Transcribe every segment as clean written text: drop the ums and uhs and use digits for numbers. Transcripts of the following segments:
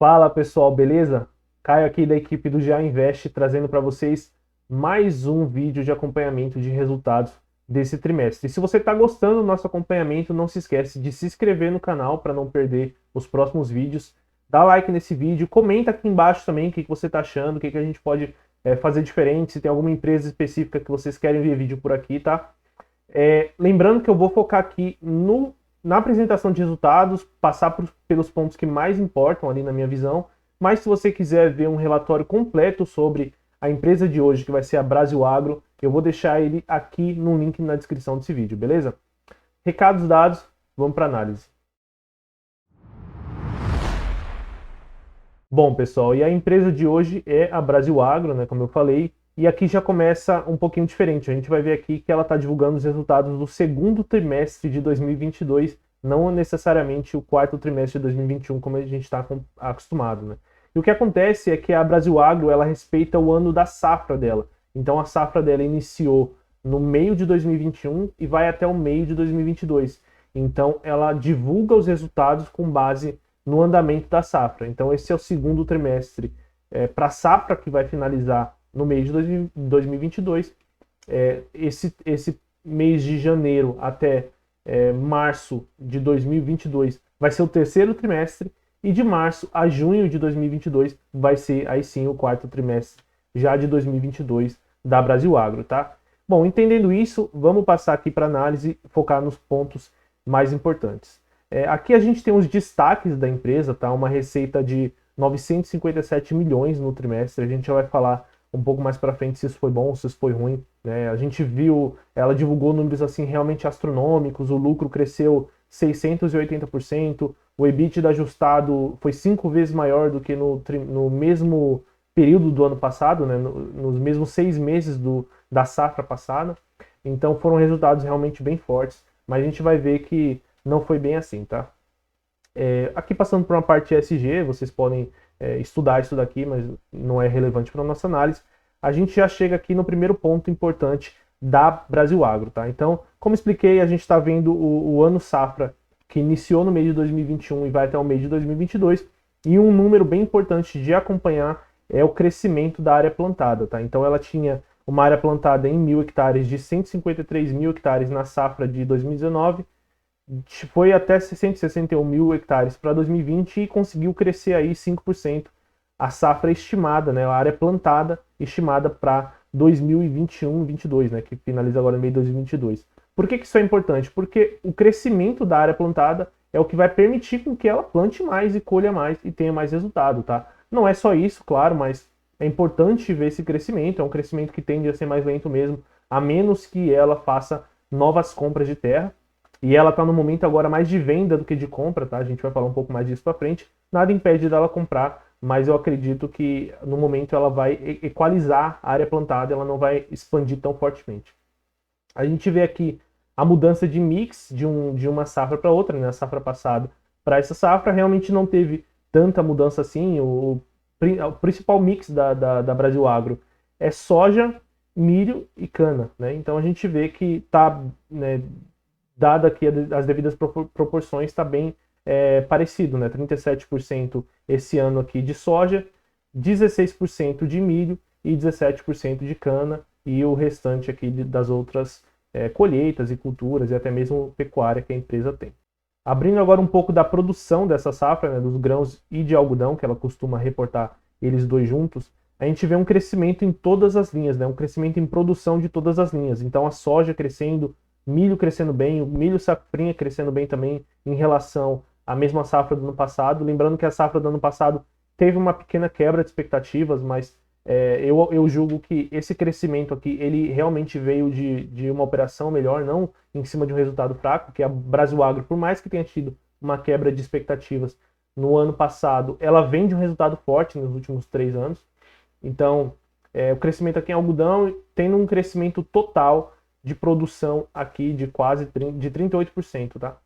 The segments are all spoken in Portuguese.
Fala pessoal, beleza? Caio aqui da equipe do Já Invest trazendo para vocês mais um vídeo de acompanhamento de resultados desse trimestre. E se você está gostando do nosso acompanhamento, não se esquece de se inscrever no canal para não perder os próximos vídeos. Dá like nesse vídeo, comenta aqui embaixo também o que você está achando, o que a gente pode fazer diferente, se tem alguma empresa específica que vocês querem ver vídeo por aqui, tá? Lembrando que eu vou focar aqui na apresentação de resultados, passar pelos pontos que mais importam ali na minha visão, mas se você quiser ver um relatório completo sobre a empresa de hoje, que vai ser a Brasil Agro, eu vou deixar ele aqui no link na descrição desse vídeo, beleza? Recados dados, vamos para análise. Bom, pessoal, e a empresa de hoje é a Brasil Agro, né, como eu falei, e aqui já começa um pouquinho diferente. A gente vai ver aqui que ela está divulgando os resultados do segundo trimestre de 2022, não necessariamente o quarto trimestre de 2021, como a gente está acostumado, né? E o que acontece é que a Brasil Agro, ela respeita o ano da safra dela. Então a safra dela iniciou no meio de 2021 e vai até o meio de 2022. Então ela divulga os resultados com base no andamento da safra. Então, esse é o segundo trimestre para a safra que vai finalizar no mês de 2022. Esse mês de janeiro até março de 2022 vai ser o terceiro trimestre, e de março a junho de 2022 vai ser aí sim o quarto trimestre já de 2022 da Brasil Agro, tá? Bom, entendendo isso, vamos passar aqui para análise, focar nos pontos mais importantes. Aqui a gente tem os destaques da empresa, tá? Uma receita de 957 milhões no trimestre. A gente já vai falar um pouco mais para frente se isso foi bom, se isso foi ruim, né? A gente viu, ela divulgou números assim realmente astronômicos, o lucro cresceu 680%, o EBITDA ajustado foi 5 vezes maior do que no mesmo período do ano passado, né? Nos mesmos 6 meses da safra passada. Então foram resultados realmente bem fortes, mas a gente vai ver que não foi bem assim, tá? Aqui passando por uma parte ESG, vocês podem estudar isso daqui, mas não é relevante para a nossa análise. A gente já chega aqui no primeiro ponto importante da Brasil Agro, tá? Então, como expliquei, a gente está vendo o ano safra que iniciou no mês de 2021 e vai até o mês de 2022, e um número bem importante de acompanhar é o crescimento da área plantada, tá? Então, ela tinha uma área plantada em 1.000 hectares de 153 mil hectares na safra de 2019, foi até 661 mil hectares para 2020 e conseguiu crescer aí 5% a safra estimada, né, a área plantada estimada para 2021-22, né, que finaliza agora no meio de 2022. Por que isso é importante? Porque o crescimento da área plantada é o que vai permitir com que ela plante mais e colha mais e tenha mais resultado, tá? Não é só isso, claro, mas é importante ver esse crescimento, é um crescimento que tende a ser mais lento mesmo, a menos que ela faça novas compras de terra. E ela está no momento agora mais de venda do que de compra, tá? A gente vai falar um pouco mais disso para frente. Nada impede dela comprar, mas eu acredito que no momento ela vai equalizar a área plantada, ela não vai expandir tão fortemente. A gente vê aqui a mudança de mix de uma safra para outra, né? A safra passada para essa safra realmente não teve tanta mudança assim. O principal mix da Brasil Agro é soja, milho e cana, né? Então a gente vê que está, né, dada aqui as devidas proporções, está bem parecido, né? 37% esse ano aqui de soja, 16% de milho e 17% de cana, e o restante aqui das outras colheitas e culturas e até mesmo pecuária que a empresa tem. Abrindo agora um pouco da produção dessa safra, né, dos grãos e de algodão, que ela costuma reportar eles dois juntos, a gente vê um crescimento em todas as linhas, né, um crescimento em produção de todas as linhas. Então a soja crescendo, milho crescendo bem, o milho safrinha crescendo bem também em relação à mesma safra do ano passado. Lembrando que a safra do ano passado teve uma pequena quebra de expectativas, mas eu julgo que esse crescimento aqui, ele realmente veio de uma operação melhor, não em cima de um resultado fraco, que a Brasil Agro, por mais que tenha tido uma quebra de expectativas no ano passado, ela vem de um resultado forte nos últimos 3 anos. Então, o crescimento aqui em algodão tendo um crescimento total de produção aqui de quase 38%, tá?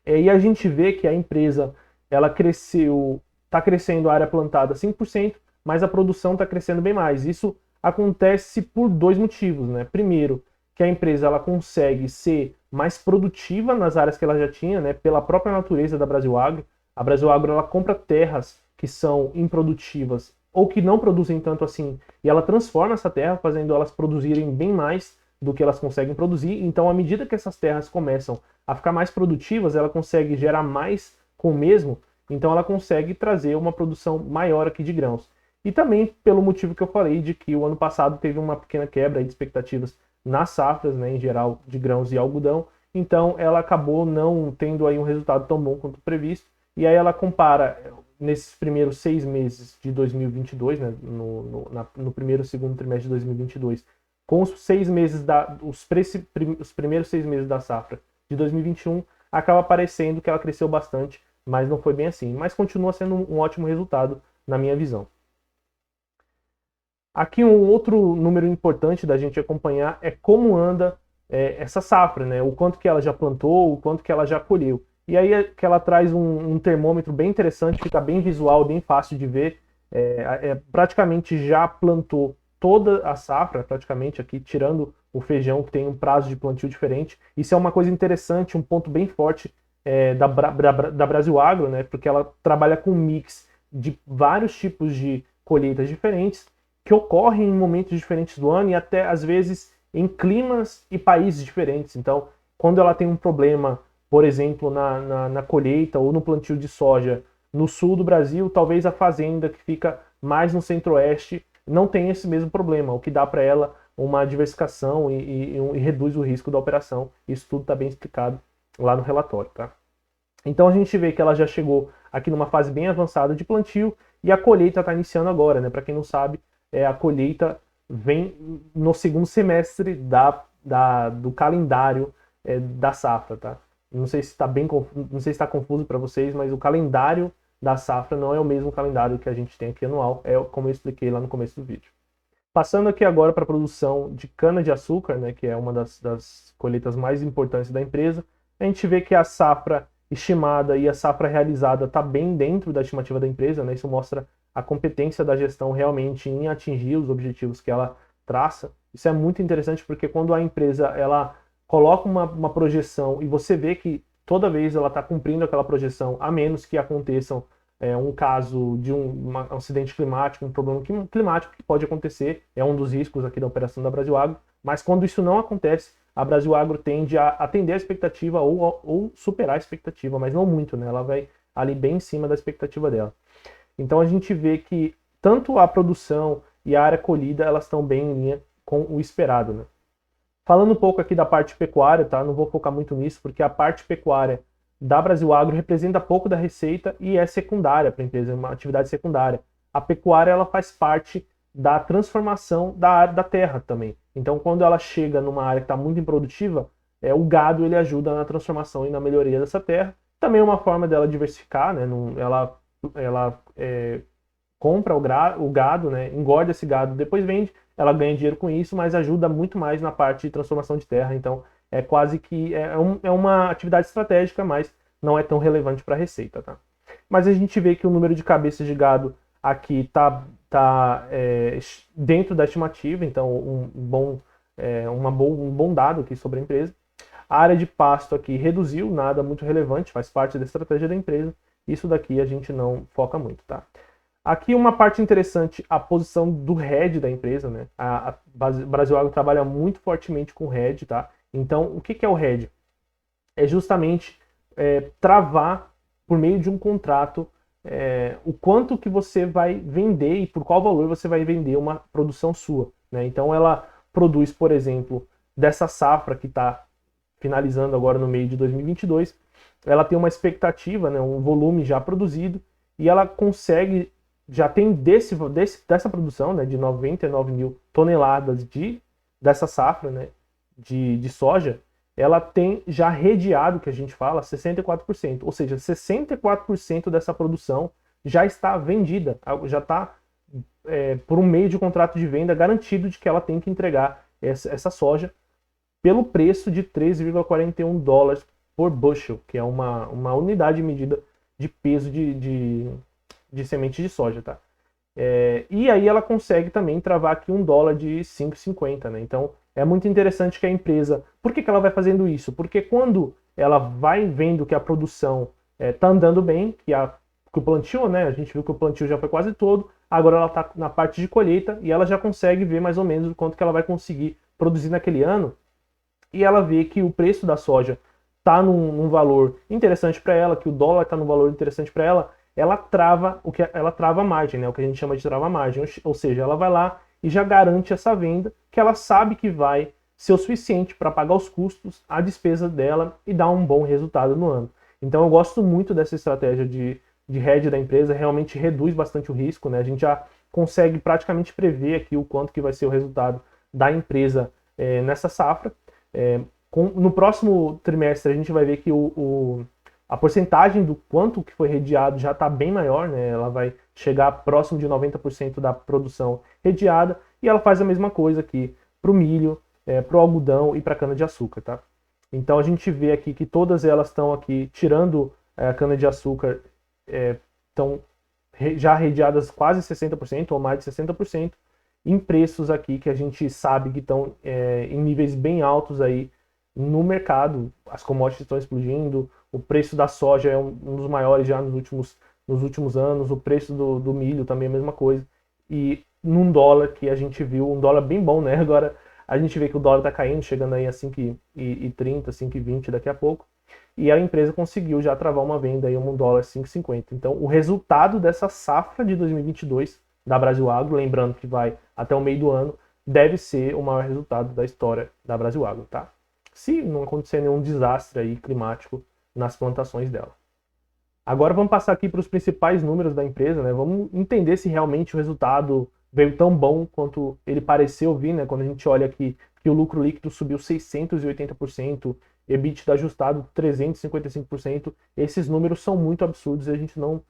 E a gente vê que a empresa, ela cresceu, está crescendo a área plantada 5%, mas a produção está crescendo bem mais. Isso acontece por dois motivos, né? Primeiro, que a empresa ela consegue ser mais produtiva nas áreas que ela já tinha, né? Pela própria natureza da Brasil Agro. A Brasil Agro ela compra terras que são improdutivas ou que não produzem tanto assim, e ela transforma essa terra, fazendo elas produzirem bem mais do que elas conseguem produzir. Então, à medida que essas terras começam a ficar mais produtivas, ela consegue gerar mais com o mesmo, então ela consegue trazer uma produção maior aqui de grãos. E também pelo motivo que eu falei de que o ano passado teve uma pequena quebra de expectativas nas safras, né, em geral, de grãos e algodão, então ela acabou não tendo aí um resultado tão bom quanto previsto, e aí ela compara nesses primeiros 6 meses de 2022, né, no primeiro e segundo trimestre de 2022, com os 6 meses os primeiros 6 meses da safra de 2021, acaba parecendo que ela cresceu bastante, mas não foi bem assim. Mas continua sendo um ótimo resultado na minha visão. Aqui um outro número importante da gente acompanhar é como anda essa safra, né? O quanto que ela já plantou, o quanto que ela já colheu. E aí é que ela traz um termômetro bem interessante, fica bem visual, bem fácil de ver. Praticamente já plantou toda a safra, praticamente aqui, tirando o feijão, que tem um prazo de plantio diferente. Isso é uma coisa interessante, um ponto bem forte da Brasil Agro, né? Porque ela trabalha com um mix de vários tipos de colheitas diferentes, que ocorrem em momentos diferentes do ano e até, às vezes, em climas e países diferentes. Então, quando ela tem um problema, por exemplo, na colheita ou no plantio de soja no sul do Brasil, talvez a fazenda que fica mais no centro-oeste não tenha esse mesmo problema, o que dá para ela uma diversificação e reduz o risco da operação. Isso tudo está bem explicado lá no relatório, tá? Então a gente vê que ela já chegou aqui numa fase bem avançada de plantio e a colheita está iniciando agora, né? Para quem não sabe, a colheita vem no segundo semestre do calendário da safra, tá? Não sei se está não sei se está confuso para vocês, mas o calendário da safra não é o mesmo calendário que a gente tem aqui anual, é como eu expliquei lá no começo do vídeo. Passando aqui agora para a produção de cana-de-açúcar, né, que é uma das colheitas mais importantes da empresa, a gente vê que a safra estimada e a safra realizada está bem dentro da estimativa da empresa, né? Isso mostra a competência da gestão realmente em atingir os objetivos que ela traça. Isso é muito interessante porque quando a empresa ela coloca uma projeção e você vê que toda vez ela está cumprindo aquela projeção, a menos que aconteçam um caso de um acidente climático, um problema climático que pode acontecer, é um dos riscos aqui da operação da Brasil Agro, mas quando isso não acontece, a Brasil Agro tende a atender a expectativa ou superar a expectativa, mas não muito, né? Ela vai ali bem em cima da expectativa dela. Então a gente vê que tanto a produção e a área colhida, elas estão bem em linha com o esperado, né? Falando um pouco aqui da parte pecuária, tá? Não vou focar muito nisso, porque a parte pecuária da Brasil Agro representa pouco da receita e é secundária para a empresa, é uma atividade secundária. A pecuária, ela faz parte da transformação da área da terra também. Então, quando ela chega numa área que está muito improdutiva, o gado ele ajuda na transformação e na melhoria dessa terra. Também é uma forma dela diversificar, né? Ela compra o gado, né? Engorda esse gado, depois vende, ela ganha dinheiro com isso, mas ajuda muito mais na parte de transformação de terra. Então, é quase que uma atividade estratégica, mas não é tão relevante para a receita, tá? Mas a gente vê que o número de cabeças de gado aqui está dentro da estimativa, então um bom dado aqui sobre a empresa. A área de pasto aqui reduziu, nada muito relevante, faz parte da estratégia da empresa. Isso daqui a gente não foca muito, tá? Aqui uma parte interessante, a posição do head da empresa, né? A Brasil Agro trabalha muito fortemente com o head, tá? Então, o que é o head? É justamente travar, por meio de um contrato, o quanto que você vai vender e por qual valor você vai vender uma produção sua, né? Então, ela produz, por exemplo, dessa safra que está finalizando agora no meio de 2022, ela tem uma expectativa, né, um volume já produzido, e ela consegue, já tem dessa produção, né, de 99 mil toneladas dessa safra, né, de soja, ela tem já redeado, que a gente fala, 64%. Ou seja, 64% dessa produção já está vendida, já está por um meio de contrato de venda garantido de que ela tem que entregar essa soja pelo preço de 3,41 dólares por bushel, que é uma unidade medida de peso de semente de soja, tá? E aí ela consegue também travar aqui $1 de 5,50, né? Então é muito interessante que a empresa... Por que ela vai fazendo isso? Porque quando ela vai vendo que a produção está andando bem, que a o plantio, né? A gente viu que o plantio já foi quase todo, agora ela está na parte de colheita e ela já consegue ver mais ou menos o quanto que ela vai conseguir produzir naquele ano, e ela vê que o preço da soja está num valor interessante para ela, que o dólar está num valor interessante para ela, ela trava ela trava a margem, né? O que a gente chama de trava a margem, ou seja, ela vai lá e já garante essa venda, que ela sabe que vai ser o suficiente para pagar os custos, a despesa dela e dar um bom resultado no ano. Então eu gosto muito dessa estratégia de hedge da empresa, realmente reduz bastante o risco, né? A gente já consegue praticamente prever aqui o quanto que vai ser o resultado da empresa nessa safra. No próximo trimestre a gente vai ver que a porcentagem do quanto que foi redeado já está bem maior, né? Ela vai chegar próximo de 90% da produção redeada, e ela faz a mesma coisa aqui para o milho, para o algodão e para a cana-de-açúcar, tá? Então a gente vê aqui que todas elas estão aqui, tirando a cana-de-açúcar, estão já redeadas quase 60% ou mais de 60%, em preços aqui que a gente sabe que estão em níveis bem altos aí no mercado. As commodities estão explodindo, o preço da soja é um dos maiores já nos últimos anos, o preço do milho também é a mesma coisa, e num dólar que a gente viu, um dólar bem bom, né? Agora a gente vê que o dólar está caindo, chegando aí a 5,30, 5,20 daqui a pouco, e a empresa conseguiu já travar uma venda aí a $1 5,50. Então o resultado dessa safra de 2022 da Brasil Agro, lembrando que vai até o meio do ano, deve ser o maior resultado da história da Brasil Agro, tá? Se não acontecer nenhum desastre aí climático nas plantações dela. Agora vamos passar aqui para os principais números da empresa, né? Vamos entender se realmente o resultado veio tão bom quanto ele pareceu vir, né? Quando a gente olha aqui que o lucro líquido subiu 680%, EBITDA ajustado 355%, esses números são muito absurdos e a gente não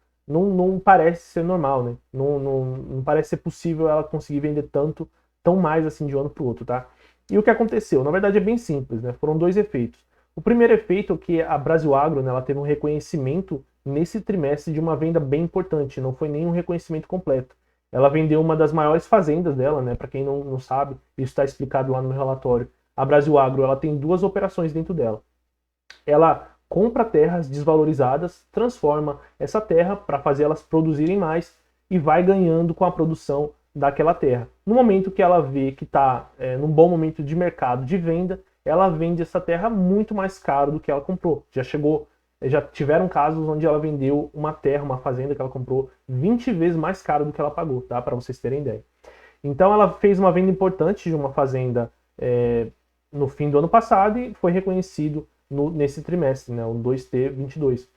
parece ser normal, né? Não parece ser possível ela conseguir vender tão mais assim de um ano para o outro, tá? E o que aconteceu? Na verdade é bem simples, né? Foram dois efeitos. O primeiro efeito é que a Brasil Agro, né, ela teve um reconhecimento nesse trimestre de uma venda bem importante, não foi nenhum reconhecimento completo. Ela vendeu uma das maiores fazendas dela, né? Para quem não sabe, isso está explicado lá no meu relatório. A Brasil Agro, ela tem duas operações dentro dela. Ela compra terras desvalorizadas, transforma essa terra para fazer elas produzirem mais e vai ganhando com a produção daquela terra. No momento que ela vê que está num bom momento de mercado de venda, ela vende essa terra muito mais caro do que ela comprou. Já tiveram casos onde ela vendeu uma terra, uma fazenda que ela comprou 20 vezes mais caro do que ela pagou, tá? Para vocês terem ideia. Então ela fez uma venda importante de uma fazenda no fim do ano passado e foi reconhecido nesse trimestre, né, o 2T22.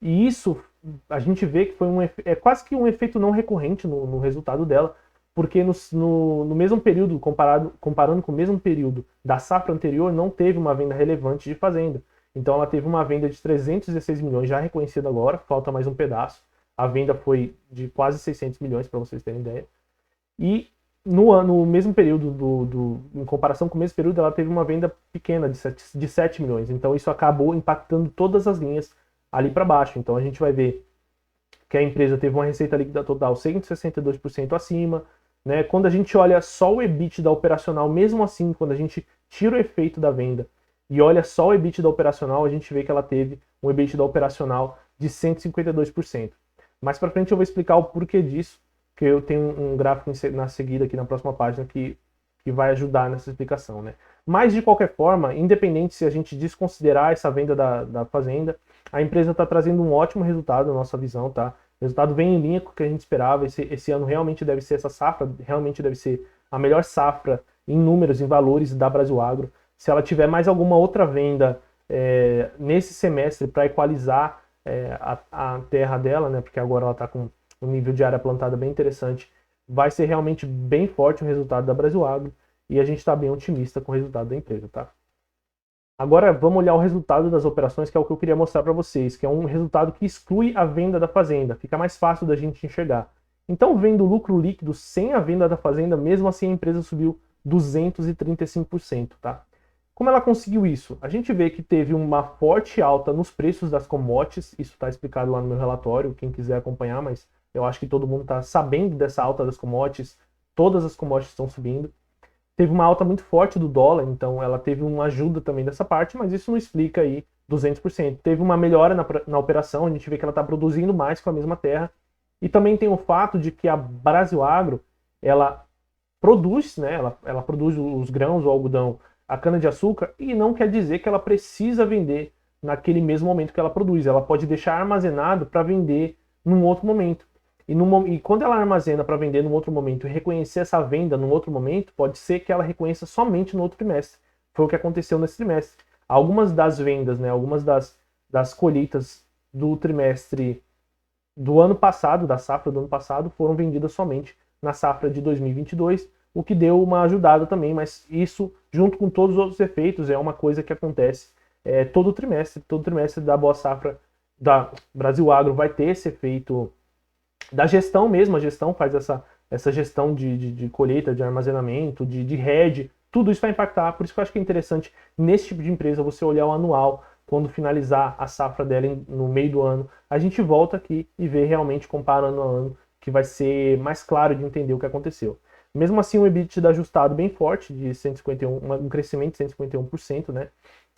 E isso a gente vê que foi quase que um efeito não recorrente no resultado dela, porque no mesmo período, comparando com o mesmo período da safra anterior, não teve uma venda relevante de fazenda. Então ela teve uma venda de 316 milhões já reconhecida agora, falta mais um pedaço. A venda foi de quase 600 milhões, para vocês terem ideia. E no mesmo período, em comparação com o mesmo período, ela teve uma venda pequena de 7 milhões. Então isso acabou impactando todas as linhas ali para baixo. Então a gente vai ver que a empresa teve uma receita líquida total 162% acima, né? Quando a gente olha só o EBITDA operacional, mesmo assim, quando a gente tira o efeito da venda e olha só o EBITDA operacional, a gente vê que ela teve um EBITDA operacional de 152%. Mais para frente eu vou explicar o porquê disso, que eu tenho um gráfico na seguida aqui na próxima página que vai ajudar nessa explicação, né? Mas de qualquer forma, independente se a gente desconsiderar essa venda da fazenda, a empresa está trazendo um ótimo resultado na nossa visão, tá? O resultado vem em linha com o que a gente esperava. Esse ano realmente deve ser essa safra, realmente deve ser a melhor safra em números, em valores da Brasil Agro. Se ela tiver mais alguma outra venda nesse semestre para equalizar a terra dela, né? Porque agora ela está com um nível de área plantada bem interessante, vai ser realmente bem forte o resultado da Brasil Agro e a gente está bem otimista com o resultado da empresa, tá? Agora vamos olhar o resultado das operações, que é o que eu queria mostrar para vocês, que é um resultado que exclui a venda da fazenda, fica mais fácil da gente enxergar. Então, vendo o lucro líquido sem a venda da fazenda, mesmo assim a empresa subiu 235%, tá? Como ela conseguiu isso? A gente vê que teve uma forte alta nos preços das commodities, isso está explicado lá no meu relatório, quem quiser acompanhar, mas eu acho que todo mundo está sabendo dessa alta das commodities, todas as commodities estão subindo. Teve uma alta muito forte do dólar, então ela teve uma ajuda também dessa parte, mas isso não explica aí 200%. Teve uma melhora na operação, a gente vê que ela está produzindo mais com a mesma terra. E também tem o fato de que a Brasil Agro, ela produz, né, ela produz os grãos, o algodão, a cana-de-açúcar, e não quer dizer que ela precisa vender naquele mesmo momento que ela produz. Ela pode deixar armazenado para vender num outro momento. E quando ela armazena para vender num outro momento e reconhecer essa venda num outro momento, pode ser que ela reconheça somente no outro trimestre. Foi o que aconteceu nesse trimestre. Algumas das vendas, né, algumas das colheitas do trimestre do ano passado, da safra do ano passado, foram vendidas somente na safra de 2022, o que deu uma ajudada também, mas isso, junto com todos os outros efeitos, é uma coisa que acontece todo trimestre da boa safra da Brasil Agro vai ter esse efeito da gestão mesmo, a gestão faz essa gestão de colheita, de armazenamento, de hedge, tudo isso vai impactar, por isso que eu acho que é interessante nesse tipo de empresa você olhar o anual, quando finalizar a safra dela no meio do ano, a gente volta aqui e vê realmente, compara ano a ano, que vai ser mais claro de entender o que aconteceu. Mesmo assim, um EBITDA ajustado bem forte, de 151, um crescimento de 151%, né?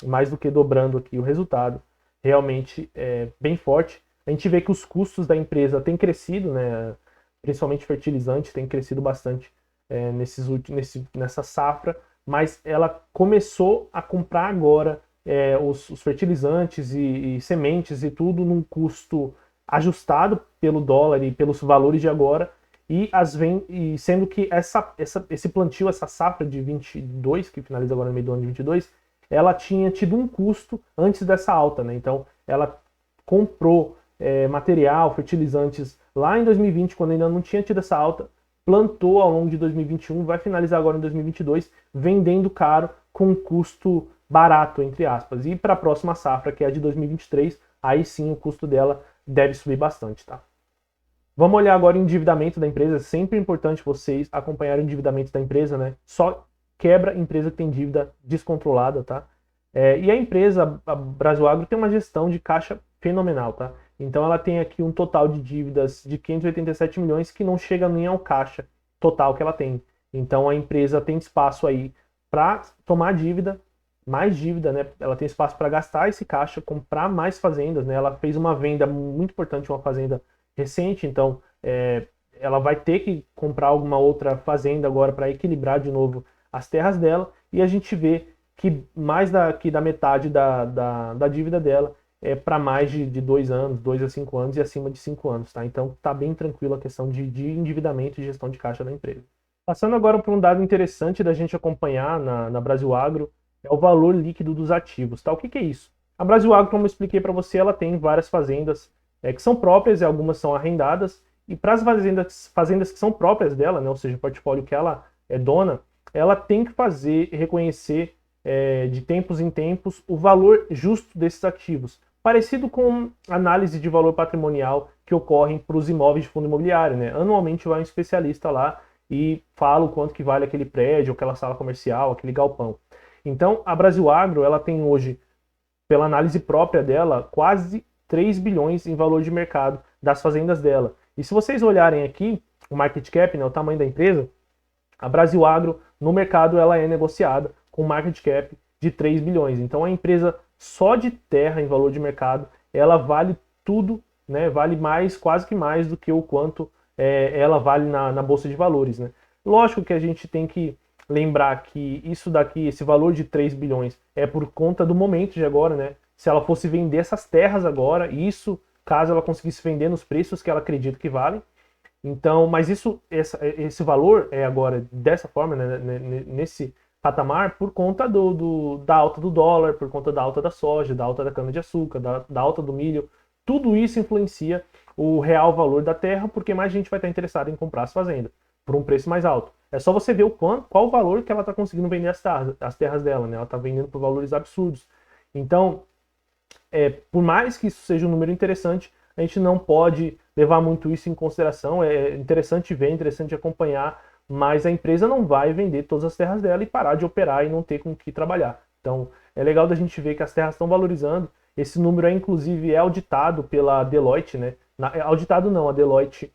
Mais do que dobrando aqui o resultado, realmente é bem forte. A gente vê que os custos da empresa têm crescido, né? Principalmente fertilizante, tem crescido bastante nessa safra, mas ela começou a comprar agora os fertilizantes e sementes e tudo num custo ajustado pelo dólar e pelos valores de agora, e sendo que esse plantio, essa safra de 22, que finaliza agora no meio do ano de 22, ela tinha tido um custo antes dessa alta, né? Então ela comprou material, fertilizantes lá em 2020, quando ainda não tinha tido essa alta, plantou ao longo de 2021, vai finalizar agora em 2022, vendendo caro com um custo barato, entre aspas. E para a próxima safra, que é a de 2023, aí sim o custo dela deve subir bastante, tá? Vamos olhar agora o endividamento da empresa. Sempre é importante vocês acompanharem o endividamento da empresa, né? Só quebra empresa que tem dívida descontrolada, tá? E a empresa, a Brasil Agro, tem uma gestão de caixa fenomenal, tá? Então ela tem aqui um total de dívidas de 587 milhões que não chega nem ao caixa total que ela tem. Então a empresa tem espaço aí para tomar dívida, mais dívida, né? Ela tem espaço para gastar esse caixa, comprar mais fazendas, né? Ela fez uma venda muito importante, uma fazenda recente, então ela vai ter que comprar alguma outra fazenda agora para equilibrar de novo as terras dela, e a gente vê que mais da metade da dívida dela é para mais de 2 anos, 2 a 5 anos e acima de 5 anos, tá? Então tá bem tranquilo a questão de endividamento e gestão de caixa da empresa. Passando agora para um dado interessante da gente acompanhar na Brasil Agro, é o valor líquido dos ativos, tá? O que é isso? A Brasil Agro, como eu expliquei para você, ela tem várias fazendas que são próprias e algumas são arrendadas, e para as fazendas que são próprias dela, né, ou seja, o portfólio que ela é dona, ela tem que reconhecer de tempos em tempos o valor justo desses ativos, parecido com análise de valor patrimonial que ocorrem para os imóveis de fundo imobiliário, né? Anualmente vai um especialista lá e fala o quanto que vale aquele prédio, aquela sala comercial, aquele galpão. Então, a Brasil Agro, ela tem hoje, pela análise própria dela, quase 3 bilhões em valor de mercado das fazendas dela. E se vocês olharem aqui, o market cap, né, o tamanho da empresa, a Brasil Agro, no mercado, ela é negociada com market cap de 3 bilhões. Então, a empresa só de terra em valor de mercado, ela vale tudo, né, vale mais, quase que mais do que o quanto ela vale na Bolsa de Valores. Né? Lógico que a gente tem que lembrar que isso daqui, esse valor de 3 bilhões, é por conta do momento de agora, né? Se ela fosse vender essas terras agora, isso caso ela conseguisse vender nos preços que ela acredita que valem. Então, mas esse valor é agora dessa forma, né, nesse patamar, por conta da alta do dólar, por conta da alta da soja, da alta da cana-de-açúcar, da alta do milho. Tudo isso influencia o real valor da terra, porque mais gente vai estar interessada em comprar as fazendas por um preço mais alto. É só você ver qual o valor que ela está conseguindo vender as terras dela, né? Ela está vendendo por valores absurdos. Então, por mais que isso seja um número interessante, a gente não pode levar muito isso em consideração. É interessante ver, interessante acompanhar, mas a empresa não vai vender todas as terras dela e parar de operar e não ter com o que trabalhar. Então, é legal da gente ver que as terras estão valorizando. Esse número inclusive é auditado pela Deloitte, né? Auditado não, a Deloitte,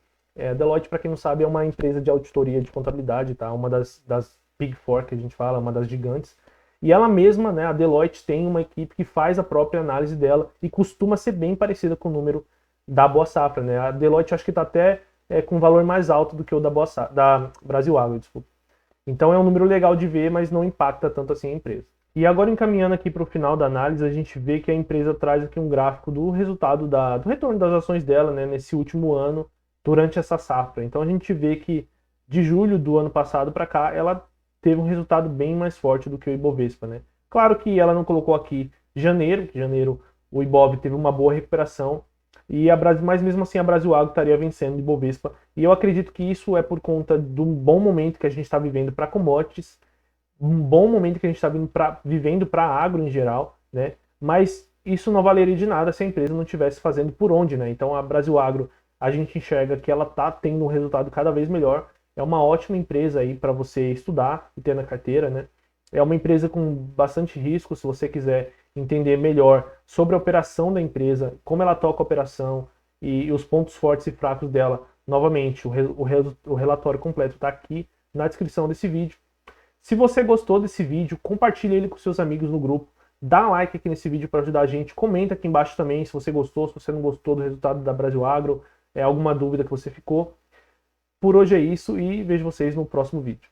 para quem não sabe, é uma empresa de auditoria de contabilidade, tá? Uma das Big Four que a gente fala, uma das gigantes. E ela mesma, né, a Deloitte, tem uma equipe que faz a própria análise dela e costuma ser bem parecida com o número da Boa Safra, né? A Deloitte acho que está até com um valor mais alto do que o da da Brasil Agro, desculpa. Então é um número legal de ver, mas não impacta tanto assim a empresa. E agora, encaminhando aqui para o final da análise, a gente vê que a empresa traz aqui um gráfico do resultado do retorno das ações dela, né, nesse último ano, durante essa safra. Então a gente vê que de julho do ano passado para cá, ela teve um resultado bem mais forte do que o Ibovespa, né? Claro que ela não colocou aqui janeiro, que janeiro o Ibov teve uma boa recuperação, mas mesmo assim a Brasil Agro estaria vencendo o Ibovespa. E eu acredito que isso é por conta do bom momento que a gente está vivendo para commodities, um bom momento que a gente está vivendo para agro em geral, né? Mas isso não valeria de nada se a empresa não estivesse fazendo por onde, né? Então a Brasil Agro, a gente enxerga que ela está tendo um resultado cada vez melhor. É uma ótima empresa aí para você estudar e ter na carteira, né? É uma empresa com bastante risco, se você quiser entender melhor sobre a operação da empresa, como ela toca a operação e os pontos fortes e fracos dela. Novamente, o relatório completo está aqui na descrição desse vídeo. Se você gostou desse vídeo, compartilhe ele com seus amigos no grupo. Dá um like aqui nesse vídeo para ajudar a gente. Comenta aqui embaixo também se você gostou, se você não gostou do resultado da Brasil Agro, alguma dúvida que você ficou. Por hoje é isso e vejo vocês no próximo vídeo.